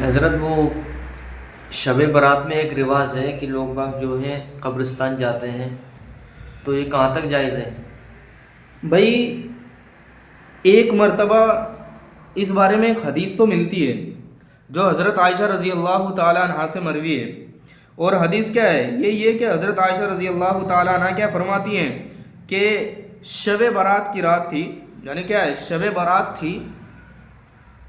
حضرت وہ شب برات میں ایک رواج ہے کہ لوگ باگ جو ہیں قبرستان جاتے ہیں، تو یہ کہاں تک جائز ہے؟ بھائی ایک مرتبہ اس بارے میں ایک حدیث تو ملتی ہے جو حضرت عائشہ رضی اللہ تعالیٰ عنہ سے مروی ہے. اور حدیث کیا ہے؟ یہ کہ حضرت عائشہ رضی اللہ تعالیٰ عنہ کیا فرماتی ہیں کہ شب برات کی رات تھی، یعنی کیا ہے، شب برات تھی،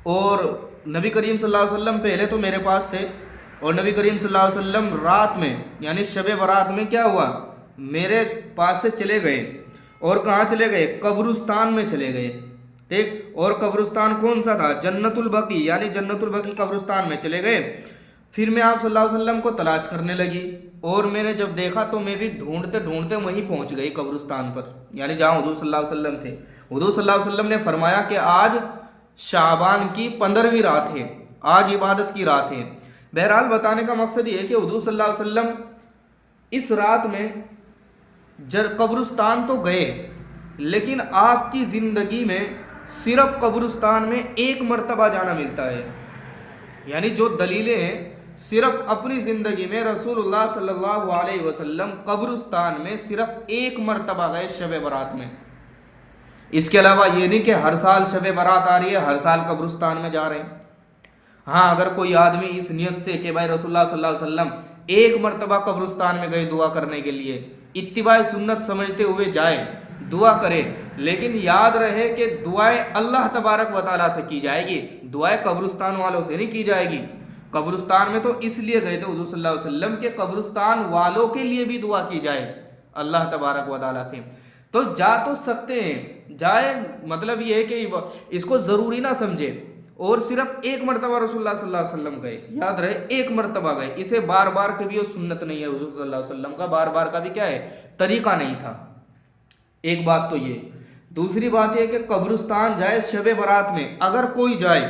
اور نبی کریم صلی اللہ علیہ وسلم پہلے تو میرے پاس تھے، اور نبی کریم صلی اللہ علیہ وسلم رات میں یعنی شب برات میں کیا ہوا، میرے پاس سے چلے گئے. اور کہاں چلے گئے؟ قبرستان میں چلے گئے. ٹھیک، اور قبرستان کون سا تھا؟ جنت البقیع، یعنی جنت البقیع قبرستان میں چلے گئے. پھر میں آپ صلی اللہ علیہ وسلم کو تلاش کرنے لگی، اور میں نے جب دیکھا تو میں بھی ڈھونڈتے ڈھونڈتے وہیں پہنچ گئی قبرستان پر، یعنی جہاں حضور صلی اللہ علیہ وسلم تھے. حضور صلی اللہ علیہ وسلم نے فرمایا کہ آج شعبان کی 15ویں رات ہے، آج عبادت کی رات ہے. بہرحال بتانے کا مقصد یہ ہے کہ حضور صلی اللہ علیہ وسلم اس رات میں قبرستان تو گئے، لیکن آپ کی زندگی میں صرف قبرستان میں ایک مرتبہ جانا ملتا ہے. یعنی جو دلیلیں ہیں، صرف اپنی زندگی میں رسول اللہ صلی اللہ علیہ وسلم قبرستان میں صرف ایک مرتبہ گئے شب برات میں. اس کے علاوہ یہ نہیں کہ ہر سال شب برات آ رہی ہے ہر سال قبرستان میں جا رہے ہیں. ہاں، اگر کوئی آدمی اس نیت سے کہ بھائی رسول اللہ صلی اللہ علیہ وسلم ایک مرتبہ قبرستان میں گئے دعا کرنے کے لیے، اتباع سنت سمجھتے ہوئے جائے، دعا کرے، لیکن یاد رہے کہ دعائیں اللہ تبارک و تعالیٰ سے کی جائے گی، دعائیں قبرستان والوں سے نہیں کی جائے گی. قبرستان میں تو اس لیے گئے تھے حضور صلی اللہ علیہ وسلم کہ قبرستان والوں کے لیے بھی دعا کی جائے اللہ تبارک و تعالیٰ سے. تو جا تو سکتے ہیں، جائے، مطلب یہ ہے کہ اس کو ضروری نہ سمجھے. اور صرف ایک مرتبہ رسول اللہ صلی اللہ علیہ وسلم گئے، یاد رہے ایک مرتبہ گئے، اسے بار بار کبھی وہ سنت نہیں ہے حضور صلی اللہ علیہ وسلم کا، بار بار کا بھی کیا ہے، طریقہ نہیں تھا. ایک بات تو یہ. دوسری بات یہ کہ قبرستان جائے شب برات میں، اگر کوئی جائے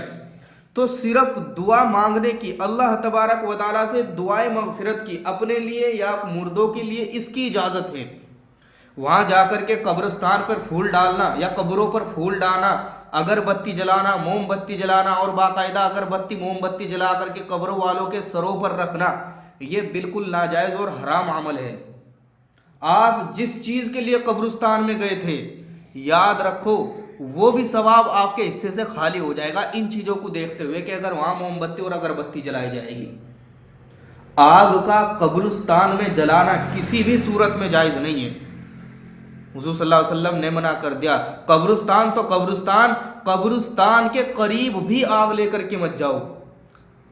تو صرف دعا مانگنے کی، اللہ تبارک و تعالیٰ سے دعائیں مغفرت کی، اپنے لیے یا مردوں کے لیے، اس کی اجازت ہے. وہاں جا کر کے قبرستان پر پھول ڈالنا یا قبروں پر پھول ڈالنا، اگر بتی جلانا، موم بتی جلانا، اور باقاعدہ اگر بتی موم بتی جلا کر کے قبروں والوں کے سروں پر رکھنا، یہ بالکل ناجائز اور حرام عمل ہے. آپ جس چیز کے لیے قبرستان میں گئے تھے، یاد رکھو وہ بھی ثواب آپ کے حصے سے خالی ہو جائے گا ان چیزوں کو دیکھتے ہوئے کہ اگر وہاں موم بتی اور اگربتی جلائی جائے گی. آگ کا قبرستان میں جلانا کسی بھی صورت میں جائز نہیں ہے. حضور صلی اللہ علیہ وسلم نے منع کر دیا. قبرستان تو قبرستان، قبرستان کے قریب بھی آگ لے کر کے مت جاؤ.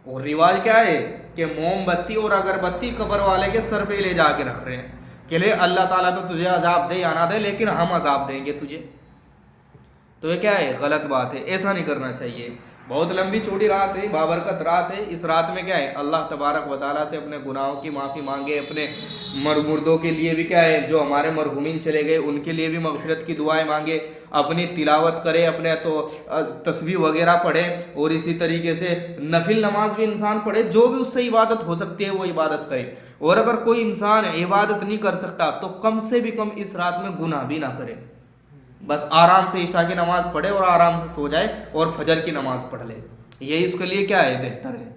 اور رواج کیا ہے کہ موم بتی اور اگربتی قبر والے کے سر پہ لے جا کے رکھ رہے ہیں کہ لے اللہ تعالیٰ تو تجھے عذاب دے یا نہ دے، لیکن ہم عذاب دیں گے تجھے. تو یہ کیا ہے؟ غلط بات ہے، ایسا نہیں کرنا چاہیے. بہت لمبی چوڑی رات ہے، بابرکت رات ہے. اس رات میں کیا ہے، اللہ تبارک و تعالیٰ سے اپنے گناہوں کی معافی مانگے، اپنے مردوں کے لیے بھی کیا ہے، جو ہمارے مرحومین چلے گئے ان کے لیے بھی مغفرت کی دعائیں مانگے، اپنی تلاوت کرے، اپنے تو تسبیح وغیرہ پڑھے، اور اسی طریقے سے نفل نماز بھی انسان پڑھے، جو بھی اس سے عبادت ہو سکتی ہے وہ عبادت کرے. اور اگر کوئی انسان عبادت نہیں کر سکتا تو کم سے بھی کم اس رات میں گناہ بھی نہ کرے، بس آرام سے عشاء کی نماز پڑھے اور آرام سے سو جائے اور فجر کی نماز پڑھ لے. یہی اس کے لیے کیا ہے، بہتر ہے.